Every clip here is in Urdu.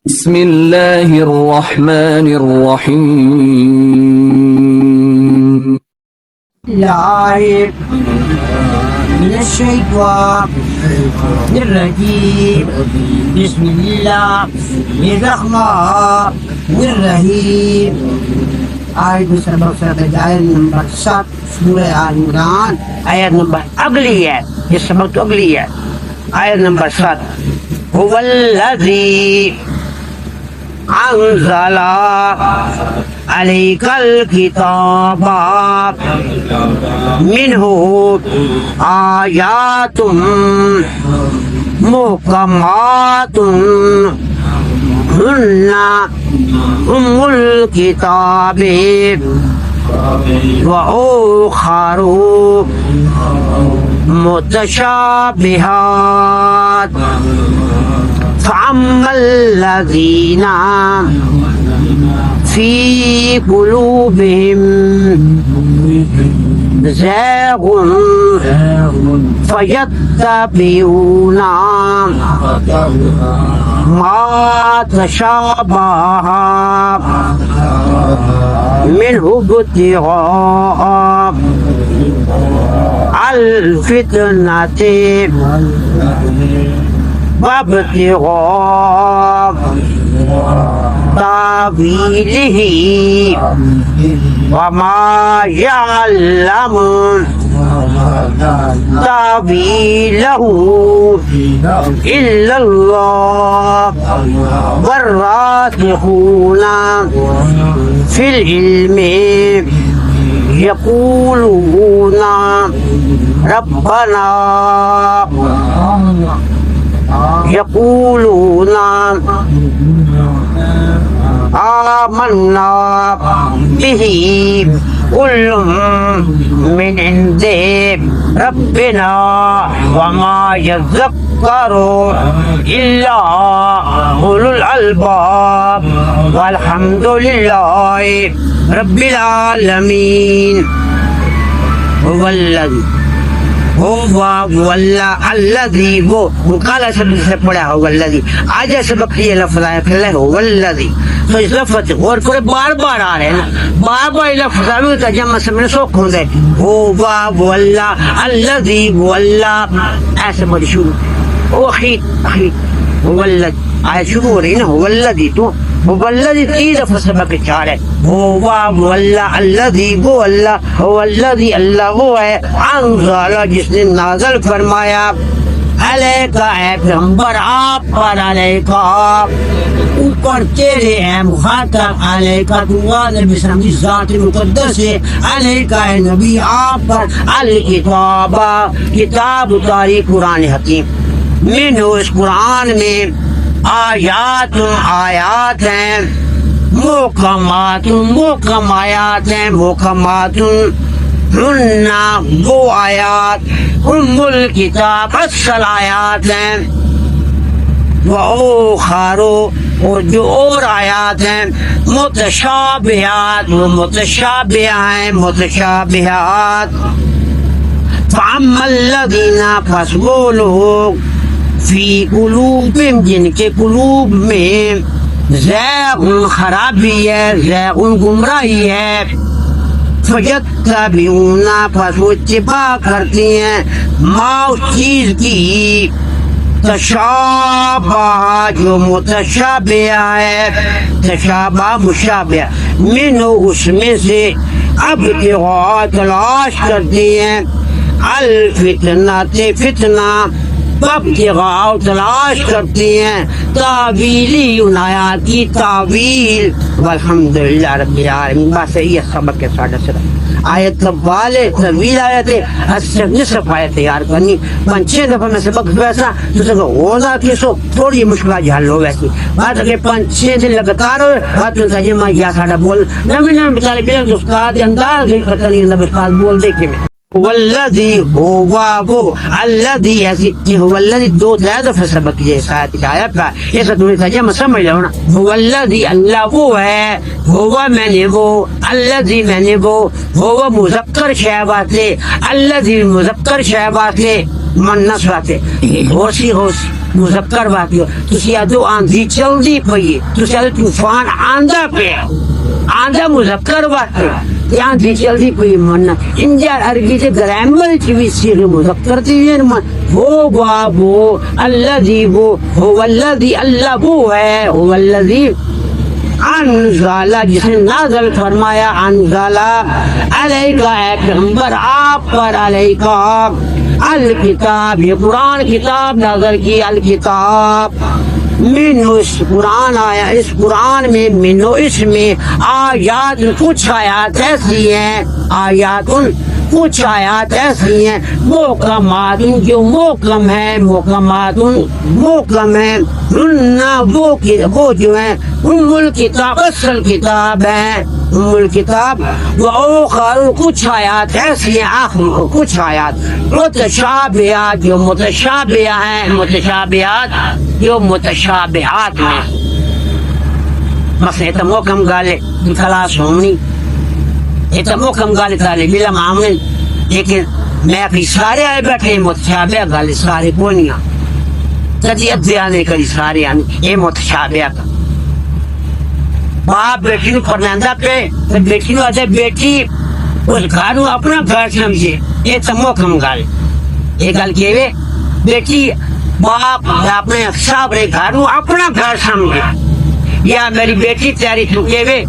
بسم الله الرحمن الرحيم الله من الشيطان الرجيم بسم الله الرحمن الرحيم آیت سبق آیت نمبر 7 سورہ آل عمران آیت نمبر اگلی ہے یہ سبق تو اگلی ہے آیت نمبر 7 هو الذی انزل عليك الكتاب منه آيات محكمات هن أم الكتاب وأخر متشابهات فأما الذين في قلوبهم زاغ فيتبعون ما تشابه منه ابتغاء الفتنة وابتغاء تاويله وما يعلم تاويله إلا الله والراسخون في العلم يقولون ربنا يقولون آمنا به كل من عند ربنا وما يذكر إلا أولو الألباب والحمد لله رب العالمين هو الذي هو الذي وہ کالا سبق سے پڑھا ہوا الذي آج سبق یہ لفظ آیا پھر هو الذي تو اس لفظ اور پورے بار بار آ رہے ہیں نا بار بار لفظ آئے تو جمع سمجھنے سوکھ ہوں گے هو الذي هو اللہ ایسے بڑی شروع او اخیر هو الذي آیا شروع ہو رہی نا هو الذي تو هو الذي تین دفعہ سبق چار ہے هو الذي وہ اللہ هو الذي اللہ وہ ہے انزل جس نے نازل فرمایا علیکہ اے پیغمبر آپ پر علیکہ اوپر تیرے اے مخاطب علیکہ تو نبی اسلام کی ذات مقدس ہے علیکہ اے نبی آپ پر الکتاب کتاب اتاری قرآن حکیم منو اس قرآن میں آیات ہیں محکمات آیات ہیں محکمات ہن وہ آیات ام الکتاب اصل آیات ہیں وَأُخَرُ اور جو اور آیات ہیں متشابہات وہ متشابہ ہیں متشابہات فَأَمَّا الَّذِينَ پس وہ لوگ فی قلوبہم جن کے قلوب میں زیغ خرابی ہے زیغ گمراہی ہے فَيَتَّبِعُونَ پس وہ اتباع کرتی ہیں ما اس چیز کی تشابہ جو متشابہ ہے تشابہ مشابہ منو اس میں سے ابتغاء تلاش کرتی ہیں الفتنہ فتنہ ابتغاء تلاش کرتی ہیں تاویلی ان آیات کی تاویل والحمدللہ رب العالمین بس یہ سبق کے ساتھ آیت والے طویل آیت ہے نصف آیت تیار کرنی 5-6 دفعہ میں سبق ویسا تو سب ہونا کہ سو تھوڑی مشکلات حل ہو ویسی بات اگر 5-6 دن لگاتار ہو بات میں ترجمہ یا ساڑھا بول نمی بچارے بلک استاد انداز نہیں کرتا نہیں نبی استاد بول دیکھے میں والذی وہ الذی هو الذی دو دفعہ سبق یہ ساتھ آیا پا ایسا تمہیں ترجمہ سمجھ لو نا هو الذی اللہ وہ ہے هو میں نے وہ الذی میں نے وہ هو مذکر شے بات لے الذی مذکر شے بات لے من نسواتے ہوشی مذکر واقعی تسی ادو آندھی چل دی پئی تسی ادو طوفان آندہ پہ آندہ مذکر واقعی یہاں دی چل دی پئی من انجا عربی سے گرامر چوی سیر مذکر تیوین من ہو بابو اللذی ہو والذی اللہ وہ ہے ہو والذی انزالہ جس نے نازل فرمایا انزالہ علیکہ اے پیغمبر آپ پر علیکہ الکتاب یہ قرآن کتاب نازل کی الکتاب منو اس قرآن آیا اس قرآن میں منو اس میں آیات کچھ آیات ایسی ہیں آیات کچھ آیات ایسی ہیں محکمات جو محکم ہے محکمات محکم ہے وہ جو ہیں ام الکتاب اصل کتاب ہے ام الکتاب وآخر کچھ آیات ایسی ہیں آخر کچھ آیات متشابہات جو متشابہ ہیں متشابہات جو متشابہات ہیں مثلا تو محکم گالے خلاص ہونی یہ تو محکم گالے طالب علم عامل لیکن میں اپنی سارے آئے بیٹھے متشابہ گالے سارے کونیاں تجیت دیانے کری سارے آنے یہ متشابہ کا باپ بیٹی نو پرنندہ پہ تو بیٹی نو آتے بیٹی اس گھر اپنا گھر سمجھے یہ تو محکم گالے یہ گل کہوے بیٹی باپ اپنے صاحب رہے گھر اپنا گھر سمجھے یا میری بیٹی تیاری چکے ہوئے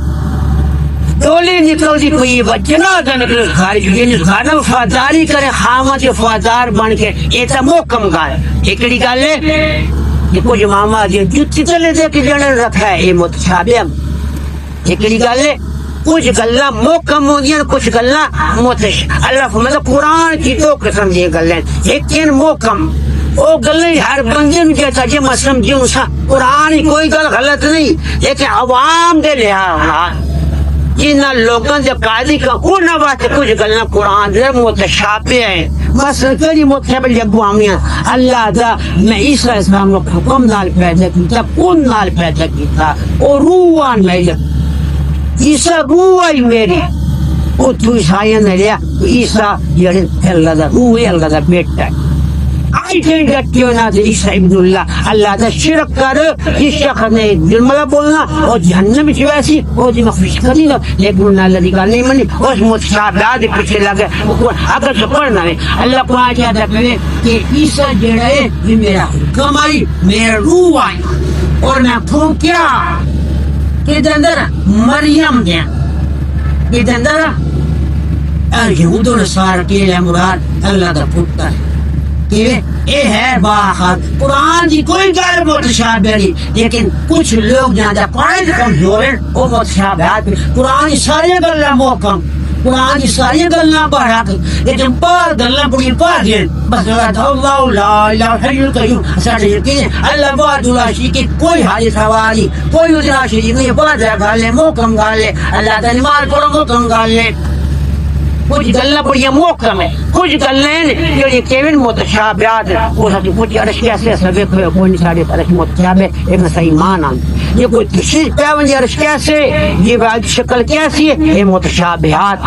ٹولی نکل دی کوئی بچنا ہوتا نکل اس گھر اس گھر میں وفاداری کرے خامت وفادار بن کے یہ تو محکم گال ایکڑی گل ہے یہ کچھ ماما جی جتی چلے دے کے جڑے رکھا ہے یہ متشابہ ایکڑی گل ہے کچھ گلاں محکم ہوں گیا کچھ گلاں اللہ فرماتا قرآن کی دو قسم یہ گلیں لیکن محکم وہ گلیں ہر بندے نو کہتا جی میں سمجھوں سا قرآن کوئی گل غلط نہیں لیکن عوام دے لحاظ جن لوگوں سے قاضی کا ان بات کچھ گلنا قرآن دے متشابہ ہیں بس کری متشابہ جب آمیاں اللہ دا میں عیسیٰ اسلام کو حکم نال پیدا کیتا کون نال پیدا کیتا اور روحان میں عیسیٰ روح ہی میری وہ تو عیسائیوں نے لیا عیسیٰ یہ اللہ دا روح ہے اللہ دا بیٹا ہے آئی تھنک that کیوں نہ تھے عیسیٰ ابن اللہ دا شرک کر اس شخص نے جرملہ بولنا اور جہنم کی ویسی وہ دی مخفش کری گا لیکن انہوں اللہ دی گال نہیں منی اس متشابہات دے پیچھے لگے اگر تو پڑھنا ہے اللہ کو آج یاد رکھنے کہ عیسیٰ جڑا ہے یہ میرا حکم آئی میرا روح آئی اور میں پھونکیا کہ اندر مریم دیا کہ اندر یہود و نصارہ کے لئے مراد اللہ دا پھوٹتا ہے کہ اے ہے باخت قرآن کی کوئی غیر متشابہ نہیں لیکن کچھ لوگ جہاں جا پڑھے کمزور ہیں وہ متشابہات قرآن سارے گلہ محکم قرآن ساری گلہ برحق لیکن پار گلہ بڑی پار دیں بس اللہ لا الہ حی القیوم سارے یقین اللہ بہت اللہ شریک کوئی حاجت حوالی کوئی ادنا شریک نہیں بہت گالے محکم گالے اللہ دا نماز پڑھو محکم گالے کچھ گلہ بڑی محکم ہے کچھ گلیں جو یہ کیون متشابہات وہ ساتھ کچھ عرش کیسے سبے کوئی نہیں ساڑھے عرش متشابہ ایک صحیح معنی یہ کوئی تشریح پیون عرش کیسے یہ شکل کیسی ہے یہ متشابہات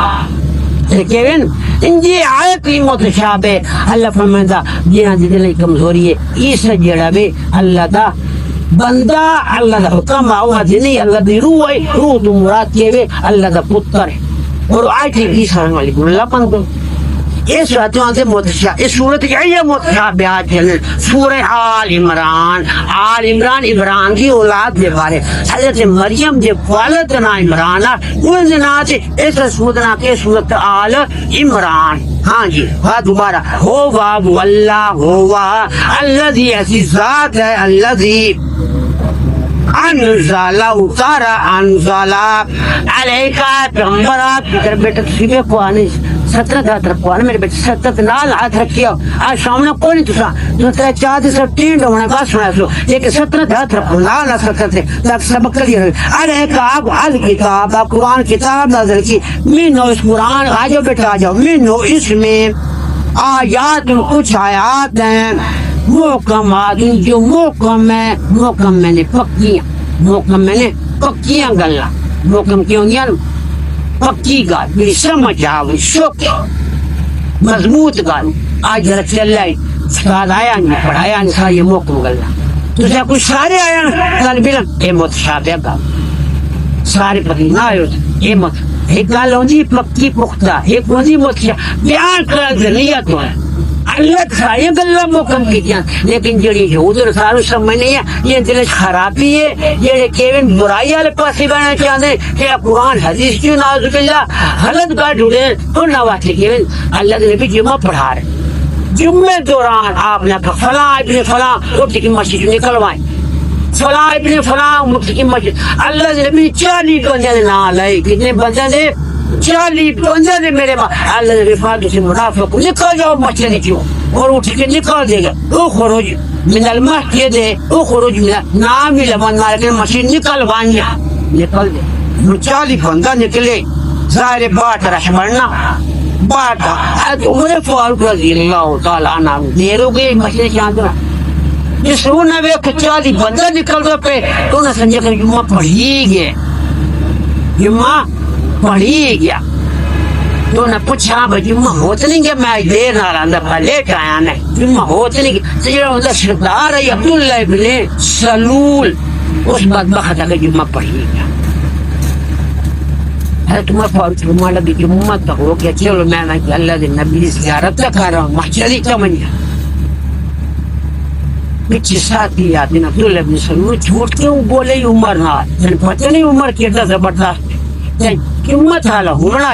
کیون ان جی آئے کوئی متشابہ اللہ فرمائندہ جنہاں دی دل کمزوری ہے عیسیٰ جڑا بھی اللہ دا بندہ اللہ دا حکم آوہ دی نہیں اللہ دی روح ہے روح دو مراد کیوے اللہ دا پتر ہے اور آئی تھی عیسیٰ علیہ اللہ پندو یہ صورتوں سے متشابہ اس صورت یہ متشابہات ہیں سورہ آل عمران عمران کی اولاد دے بارے حضرت مریم دے والد نا عمران ان دنات سے اس سودنا کے صورت آل عمران ہاں جی دوبارہ ہو باب اللہ ہوا الذی ایسی ذات ہے الذی انزالہ اتارا انزالہ علیکہ پیغمبرات میرے بیٹا سیبے کو آنے 17 ہاتھ رکھو آنے میرے بیٹا 17 نال ہاتھ رکھیا آج سامنے کوئی نہیں تسا 17 چاہتے سب تین ڈھونے بات سنا سو لیکن 17 ہاتھ رکھو نال 17 تاکہ سبق کر دیا علیکہ آپ الکتاب آپ قرآن کتاب نازل کی منو اس قرآن آجو بیٹا آجو منو اس میں آیات کچھ آیات ہیں محکمات جو محکم ہے محکم میں نے پکیاں محکم میں نے پکیاں گلا محکم کیوں گیا پکی گال میری سمجھ آوی شک مضبوط گال آج رکھ چل رہی استاد آیا نہیں پڑھایا نہیں سارا یہ موقع مگلنا تو جب کچھ سارے آیا نا طالب علم یہ متشابہ کا سارے پتہ نہ آئے یہ مت ایک گل ہوندی پکی پختہ ایک ہوندی متشابہ بیان کرنے کی نیت ہے اللہ ساری گلاں محکم کیتیاں لیکن جڑی ادھر ساروں سمجھ نہیں ہے یہ دل خرابی ہے جڑے کیون برائی والے پاسے بننا چاہتے کہ قرآن حدیث کی نعوذ باللہ غلط کا ڈھونڈے تو نہ واسطے کیون اللہ کے نبی جمعہ پڑھا رہے جمعے دوران آپ نے فلاں ابن فلاں اٹھ کی مسجد نکلوائیں فلاں ابن فلاں اٹھ کی مسجد اللہ کے نبی 40 بندے نے نام لائے کتنے بندے نے 40 بندے نے میرے اللہ کے رفاق سے منافق نکل جاؤ مسجد کیوں اور اٹھ کے نکال دے گا او خروج من المسجد او خروج من نام ہی لمن مارے مسجد نکلوائیں نکل دے 40 بندہ نکلے ظاہر بات رش بڑھنا باٹا عمر فاروق رضی اللہ تعالیٰ عنہ دیر ہو گئی مسجد چاندنا جس روح نے ویک 40 بندہ نکل رہا پہ تو انہیں سمجھا کہ جمعہ پڑھی گیا جمعہ پڑھی گیا تو انہیں پوچھا بھائی جمعہ ہوتا نہیں گیا میں دیر نہ رہا اندر لیٹ آیا نہیں جمعہ ہوتا نہیں گیا سجرہ اندر سردار ہے عبداللہ ابن سلول اس بدبخت اگر جمعہ پڑھی گیا تمہیں فاروق فرما لگی جمعہ تک ہو گیا چلو میں اللہ کے نبی زیارت کر رہا ہوں مسجد کا منیا پیچھے ساتھی آتے نا عبداللہ ابن سلول جھوٹ کیوں بولے عمر نہ پتہ نہیں عمر کیتا زبردست قیمت حالا ہونا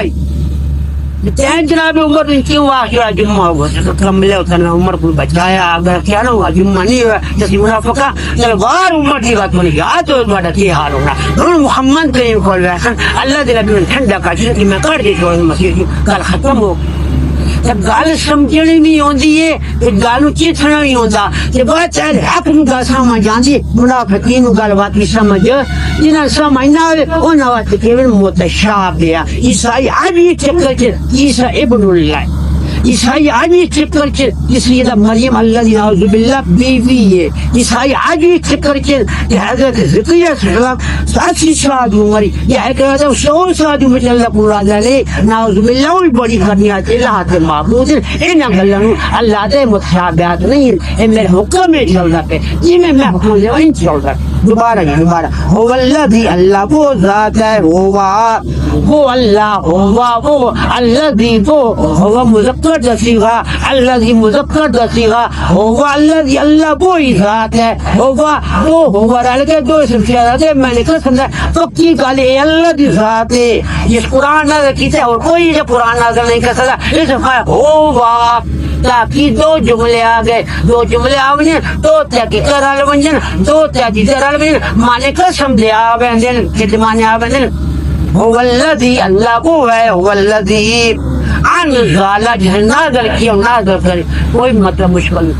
تین جناب عمر نے کیوں آخر جمعہ ہوا تو کملے ہوتا نا عمر کو بچایا اگر کیا نہ ہوا جمعہ نہیں ہوا جیسی منافقہ تلوار عمر کی بات بنی گیا تو بڑا کی حال ہونا انہوں محمد کریم کھول رہا اللہ دل ابن ٹھنڈا کا جنتی میں کر دی چھوڑ مسیح کل ختم ہو جب گال سمجھنے نہیں ہوندی ہے پھر گالوں چیتنا نہیں ہوتا کہ بات چاہے حق نو گال سمجھ جاندی منافقین نو گال بات کی سمجھ جنہاں سمجھ نہ ہوئے انہاں وقت کیون متشابہ عیسائی عبی چکر چل عیسیٰ ابن اللہ عیسائی عبی چکر چل اس لیے مریم اللہ نعوذ باللہ بیوی ہے عیسائی عبی چکر چل کہ حضرت زکریا صلی اللہ علیہ وسلم 80 سال عمری یہ ہے کہ 100 سال عمر اللہ پورا دلے نعوذ باللہ وہی بڑی کرنی آتی اللہ تے معبود انہاں گلوں اللہ تے متشابہات نہیں اے میرے حکم میں چل رہا پہ جی میں محفوظ ہے وہیں چل رہا دوبارہ هو الذي اللہ وہ ذات ہے وہ اللہ وہ الذي وہ مذکر دسیغا الذي مذکر دسیغا هو الذي اللہ وہی ذات ہے وہ رلکے دو اسم سیادات ہے میں نے کہا سمجھا پکی گالے اللہ دی ذات ہے جس قرآن نازل کیتے اور کوئی جو قرآن نازل نہیں کر سکتا اس میں ہوا تاکہ دو جملے آ گئے دو جملے آونے دو تاکہ کرال ونجن دو تاکہ کرال ونجن مانے قسم دے آوندن کتمانے آوندن هو الذي اللہ وہ ہے هو الذي انزل جہاں نازل کیا نازل کرے کوئی مطلب مشکل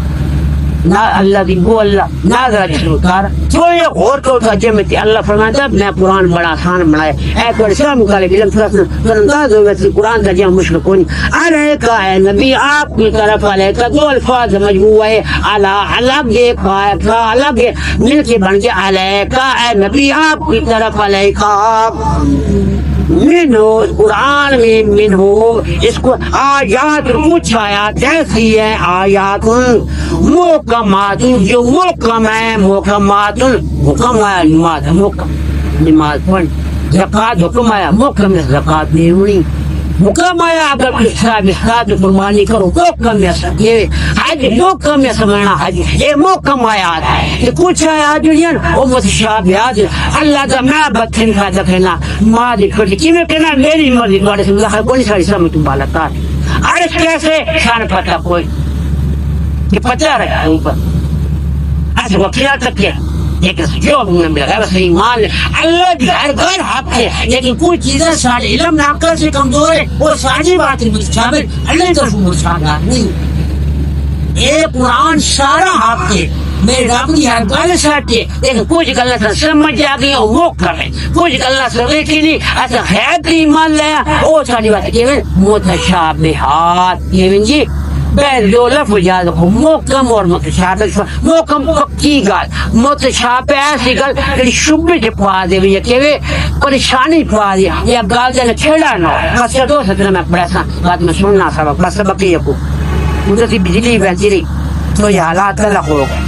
نہ اللہ دی وہ اللہ نازل جس اتار تو یہ غور کو ترجمہ اللہ فرماتا ہے میں قرآن بڑا آسان بنایا اے کوئی اسلام مقالب علم فرصنا انداز ہوگا کہ قرآن ترجمہ مشکل کونی علیکہ اے نبی آپ کی طرف علیکہ دو الفاظ مجموعہ ہے الگ ایک الگ مل کے بن کے علیکہ اے نبی آپ کی طرف علیکہ منو قرآن میں منو اس کو آیات کچھ آیات ایسی ہے آیات محکمات جو محکم ہے محکمات حکم آیا نماز محکم نماز پڑھ زکات حکم آیا محکم ہے زکات نہیں ہوئی حکم آیا اگر حساب قربانی کرو محکم ہے یہ حج محکم ہے سمجھنا حج یہ محکم آیات ہے کچھ آیات جو ہیں وہ متشابہات اللہ کا میں بتن کا دکھنا ماں دکھڑی کی میں کہنا میری مرضی تمہارے سے اللہ کوئی ساری سمجھ تم بالتا عرش کیسے شان پتہ کوئی کہ پتہ رکھا اوپر ایسے وکیلات تک ہے لیکن جو ہمیں ملا ہے بس ایمان اللہ کی ہر گھر حق ہے لیکن کوئی چیزیں سارے علم ناکر سے کمزور ہے وہ ساری بات متشابہ اللہ کی طرف متشابہات نہیں یہ قرآن سارا حق ہے میرے رب کی ہر گل سچ ہے لیکن کچھ گلا سے سمجھ آ گئی وہ کرے کچھ گلا سے دیکھی نہیں ایسا خیر ایمان لیا وہ ساری بات کہ متشابہات یہ جی بین دو لفظ یاد رکھو محکم اور متشابہ محکم پکی گل متشابہ ایسی گل کہ شبہ سے پا دے بھی کہ پریشانی پا دے یا گل دے چھڑا نہ بس دو ستر میں پڑھا سا بات میں سننا سا بس بقیہ کو قدرتی بجلی بہتی رہی تو یہ حالات الگ ہو گئے.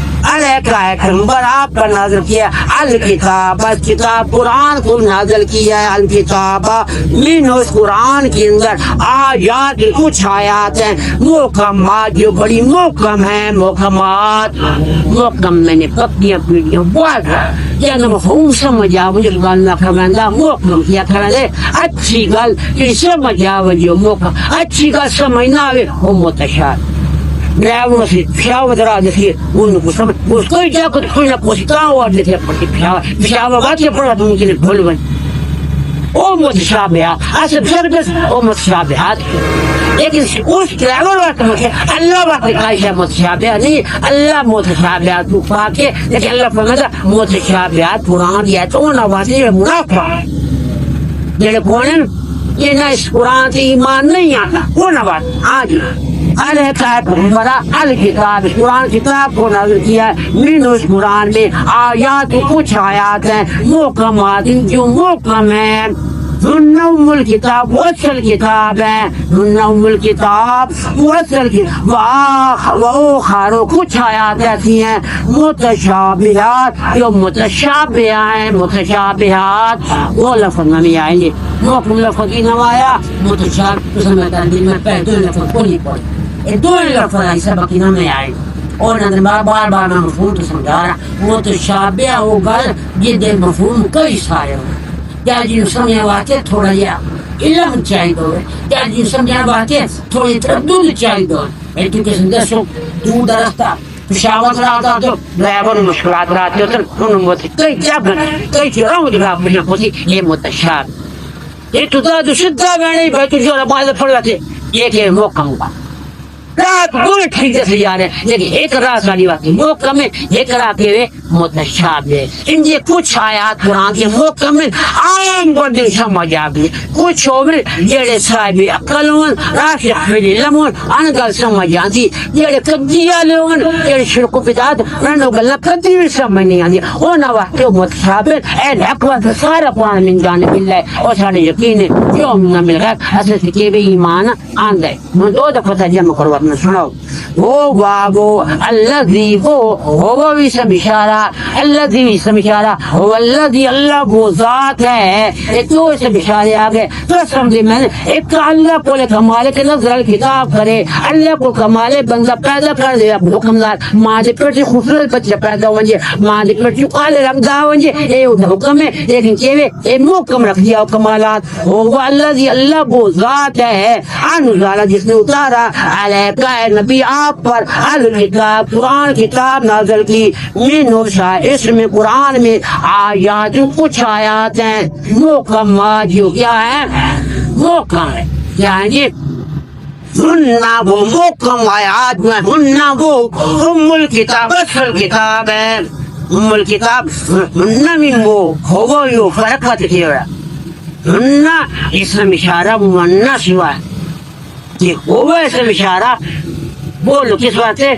پیغمبر آپ پر نازل کیا الکتاب, کتاب قرآن کو نازل کیا ہے. الکتاب من اس قرآن کے اندر آیات, کچھ آیات ہیں محکمات جو بڑی محکم ہیں. محکمات محکم میں نے پکیاں پیڑیاں بہت یا مفہوم سمجھ آو جو اللہ فرماندہ محکم کیا کرے. اچھی گل کہ سمجھ آو جو محکم, اچھی گل سمجھنا آئے وہ متشابہ. ڈرائیور سے پشاور درا دیکھیے ان کو سمجھ اس کو جا کر کوئی نہ کوئی کام اور دیکھے پڑتی پشاور بات یہ پڑھا تو ان کے لیے بھول بن او متشابہات اصل سروس او متشابہات. لیکن اس ڈرائیور وقت مجھے اللہ وقت کاش ہے متشابہ نہیں, اللہ متشابہات کو پاک ہے. لیکن اللہ فرماتا متشابہات قرآن کی آیتوں نہ واضح ہے منافع جڑے کون یہ نہ اس قرآن سے ایمان نہیں آتا وہ نہ بات آج الکتاب قرآن کتاب کو نازل کیا ہے. من اس قرآن میں آیات کچھ آیات ہیں محکمات جو محکم ہیں. ام الکتاب وصل کتاب ہے, ام الکتاب وصل کتاب وآخر کچھ آیات ایسی ہیں متشابہات جو متشابہ ہیں. متشابہات وہ لفظ نہیں آئیں گے محکم لفظ ہی نہ آیا متشابہ سمجھتا دل میں پہلے دو لفظ کو نہیں پڑے دو لفظ آئی سبق ہی نہ میں آئے اور بار بار میں مفہوم تو سمجھا رہا. متشابہ ہوگا یہ دل مفہوم کئی سارے ہو کیا جن سمجھنے واقع تھوڑا یہ علم چاہیے دو کیا جن سمجھنے واقع تھوڑی تردد چاہیے دو. ایجوکیشن دسو دور درختہ پشاور رہتا تو ڈرائیور مشکلات رہتے ہوتے انہوں کئی جب کئی چیزوں جگہ مجھے پوچھی یہ متشابہ یہ تو دا شدہ میں نہیں بھائی تجھے رباز پڑ رہتے یہ کہ محکم ہوگا رات پورے ٹھیک سے جا رہے ہیں. لیکن ایک رات والی بات محکم ہے ایک رات کے متشابہ. ان یہ کچھ آیات قرآن کے محکم میں عام کو دل سمجھ آ گئی. کچھ ہوئے جڑے صاحب عقل ہوں راشق فی العلم ہوں ان گل سمجھ آتی. جڑے قدیہ لوگ جڑے شرک و بدعت انہوں گل کدی بھی سمجھ نہیں آتی. وہ نہ واقع متشابہ اے حکمت سارا قرآن من جانب اللہ اور سارے یقین جو نہ مل گیا اصل سے کہ بھی ایمان آن گئے. میں دو دفعہ جمع کروا سنو وہ بابو الذی وہ اسم اشارہ الذی اسم اشارہ وہ الذی اللہ وہ ذات ہے. ایک تو اسم اشارے آگے تو سمجھے میں نے ایک اللہ کو کمال کے نظر الکتاب کرے اللہ کو کمال بندہ پیدا کر دے حکمدار مالک پر خوبصورت بچہ پیدا ہو جائے مالک پر چکال رکھ دا ہو جائے یہ حکم ہے. لیکن کہ محکم رکھ دیا کمالات. وہ الذی اللہ وہ ذات ہے انزل جس نے اتارا علیہ نبی آپ پر الکتاب قرآن کتاب نازل کی من اس میں قرآن میں آیات کچھ آیات ہیں محکمات جو کیا ہے محکم ہے. یعنی ہننا وہ محکم آیات میں ہننا وہ ام الکتاب اصل کتاب ہے. ام الکتاب ہننا من وہ ہو یو فرق بات کی ہو رہا ہننا اسم اشارہ مؤنث ہوا ہے. یہ ہو اسم اشارہ بولو کس بات ہے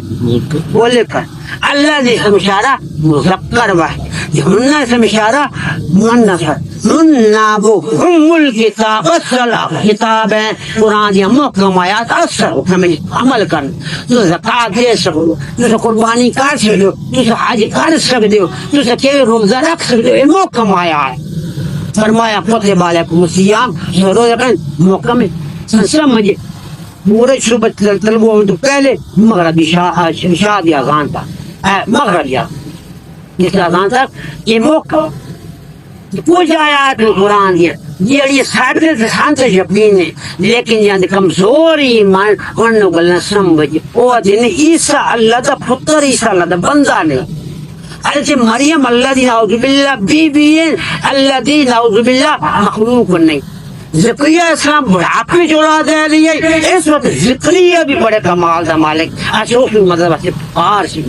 بولے کر اللہ نے اسم اشارہ مذکر ہوا ہے. یہ ہننا اسم اشارہ مؤنث ہے. ہننا وہ ام الکتاب اصل کتاب ہے قرآن یہ محکم آیات اصل حکم عمل کر تو زکات دے سکو تو قربانی کر سکتے ہو تو حج کر سکتے ہو تو کہ روزہ رکھ سکتے ہو. یہ محکم آیات فرمایا کتب علیکم الصیام روزہ محکم ہے سمجھے پورے صبح طلبوں تو پہلے مغربی شادی اذان تھا مغربی جس اذان تک یہ موقع کچھ آیات قرآن یہ سارے سانت یقین ہے. لیکن یعنی کمزور ایمان انہوں گلنا سمجھ وہ دن عیسیٰ اللہ دا پتر عیسیٰ اللہ دا بندہ نہیں. حضرت مریم اللہ دی نعوذ باللہ بی بی اللہ دی نعوذ باللہ مخلوق نہیں. زکریہ اسلام بڑھاپے جوڑا دے لیے اس وقت زکریہ بھی بڑے کمال دا مالک اشوف مذہب سے پار سی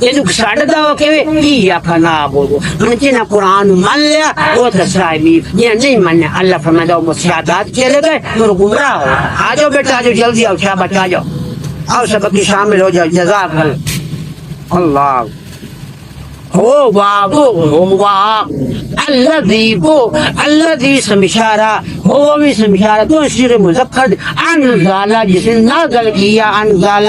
یہ جو ساڑھا دا کہ یا پھنا بولو انچہ نہ قرآن مان لیا وہ تصائبی یہ نہیں ماننے. اللہ فرمائے وہ مشاہدات چلے گئے تو گمراہ ہو. آ جاؤ بیٹا آ جاؤ جلدی آؤ شابت آ جاؤ آؤ سبق کی شامل ہو جاؤ جزاک اللہ. ہو بابو ہو الذي وہ الذي اسم اشارہ وہ بھی اسم اشارہ تو شیر مذکر انزل جس نے نازل کیا انزل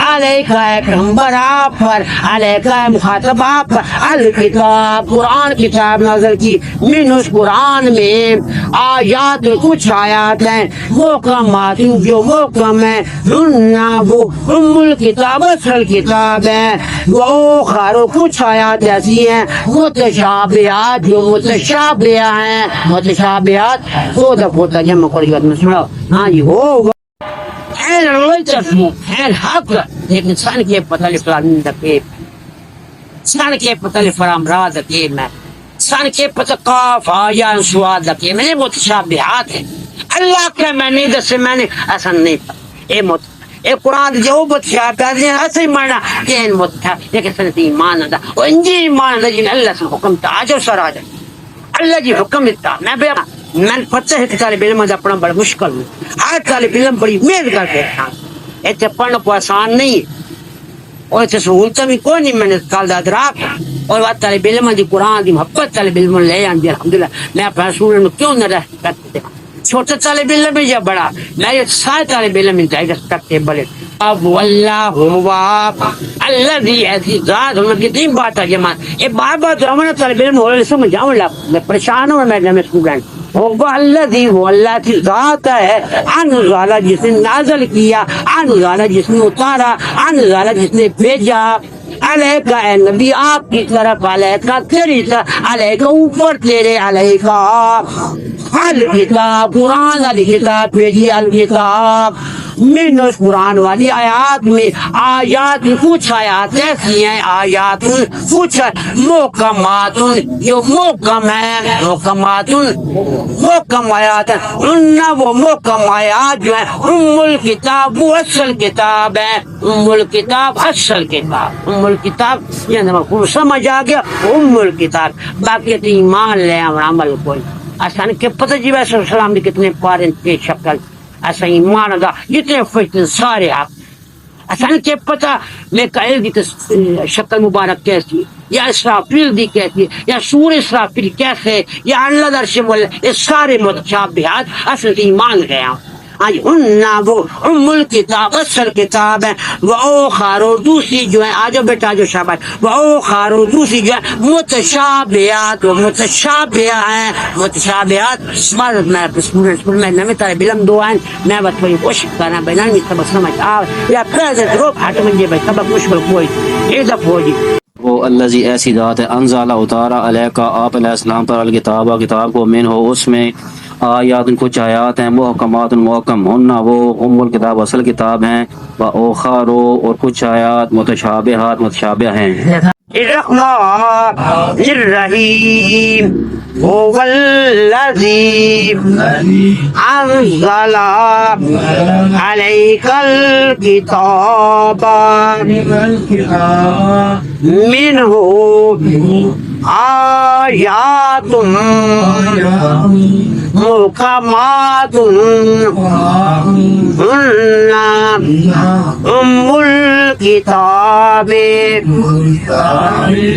علیک ہے پیغمبر آپ پر علیک ہے مخاطب آپ پر الکتاب قرآن کتاب نازل کی من اس قرآن میں آیات کچھ آیات ہیں محکمات جو محکم ہیں وہ ام الکتاب اصل کتاب ہے وہ خارو کچھ آیات ایسی ہیں متشابہات جو متشابہ ہیں متشابہات وہ دفعہ ترجمہ کر کے سنو ہاں جی ہوگا خیر الوجہ خیر حق لیکن سن کے پتہ لفلان دکے سن کے پتہ لفرام را دکے میں سن کے پتہ قاف آیان سواد دکے میں متشابہات ہیں اللہ کا میں نہیں دسے میں نے ایسا نہیں پتا اے قرآن جو متشابہات ہیں ایسا ہی مانا کہ ان متشابہات لیکن سنتی ایمان دا و انجی ایمان دا جن اللہ سے حکم تا آجو سر آجو اللہ جی حکم دیتا میں پتہ ہے کہ طالب علم دا پڑھنا بڑا مشکل ہے ہر طالب علم بڑی امید کر کے ایسے پڑھنا کو آسان نہیں ہے اور ایسے سہولتہ بھی کوئی نہیں میں نے کال دا دراک اور بات طالب علم دی قرآن دی محبت طالب علم لے آن الحمدللہ میں اپنے رسول میں کیوں نہ رہ کرتے چھوٹا طالب علم یا بڑا میں یہ سارے طالب علم انتہائی رکھتے بڑے اب واللہ ہوا اللہ دی ایسی ذات ہمیں کتنی بات ہے جماعت یہ بار بار تو ہمارا طالب علم ہو رہے سمجھاؤں اللہ میں پریشان ہوں میں اسٹوڈنٹ وہ اللہ دی وہ اللہ کی ذات ہے انزالہ جس نے نازل کیا انزالہ جس نے اتارا انزالہ جس نے بھیجا علیہ کا اے نبی آپ کی طرف علیہ کا تیری طرف علیہ کا اوپر تیرے علیہ کا الکتاب قرآن والی کتاب بھیجی الکتاب من اس قرآن والی آیات میں آیات کچھ آیات ایسی ہیں آیات کچھ محکمات جو محکم ہیں محکم آیات ہیں ان وہ محکم آیات جو ہیں ام الکتاب وہ اصل کتاب ہے ام الکتاب اصل کتاب ام الکتاب یہ سمجھ آ گیا ام الکتاب باقی تو ایمان لے عمل کوئی آسان کے پتہ جی ویسے السلام نے کتنے پارے کے شکل ایسا ایمان دا جتنے فجر سارے آپ آسان کے پتہ میں کہے دی شکل مبارک کیسی یا اسرافیل دی کیسی یا سور اسرافیل کیسے یا اللہ درش مولا یہ سارے متشابہات اصل ایمان گیا وہ ام الکتاب اصل کتاب ہے وہ خارو دوسری جو ہے آجو بیٹا جو شاباش وہ خارو دوسری جو ہے متشابہات وہ متشابہ ہیں متشابہات مارد میں اسٹوڈنٹ میں نمی طالب علم دو ہیں میں بات کوئی کوشش کرنا بینا نہیں سبق سمجھ آو یا پریزنٹ روپ ہاتھ منجے بھائی سبق مشکل کوئی یہ دفع ہو جی وہ الذی ایسی ذات ہے انزل اتارا علیکا آپ علیہ السلام پر الکتاب کتاب کو من ہو اس میں آیات کچھ آیات ہیں محکمات محکم ہن وہ ام الکتاب اصل کتاب ہیں و اخارو اور کچھ آیات متشابہات متشابہ ہیں الرحمن الرحیم هو الذی انزل علیک الکتاب منہ آیات محکمات ہن ام الکتاب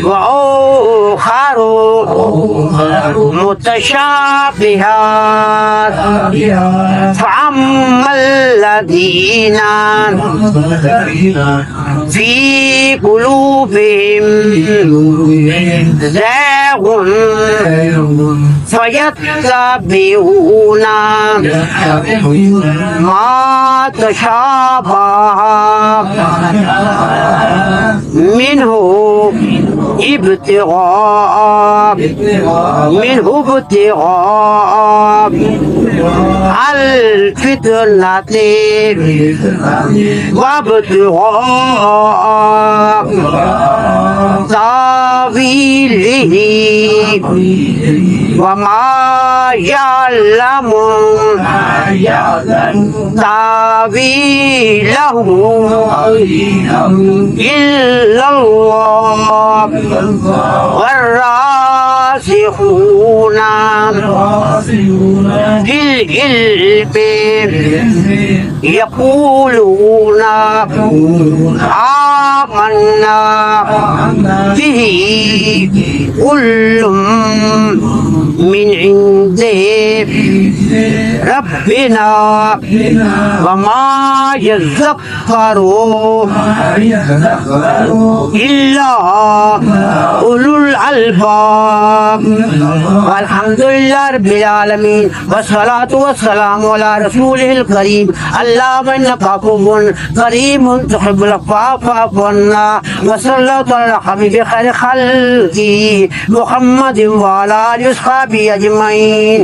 وآخر متشابہات فأما الذین فی قلوبہم زیغ فیتبعون ما تشابہ منہ ابتغاء الفتنة وابتغاء تاويله وما يعلم تاويله إلا الله والراسخون الراسخون في العلم يقولون آمنا به كل من عند ربنا وما يذكر إلا أولو الألباب والحمد لله رب العالمين والصلاة والسلام على رسوله الكريم اللهم إنك عفو كريم تحب العفو فاعف عنا وصلى الله على حبيب خير خلقه محمد وعلى آله وصحبه أجمعين.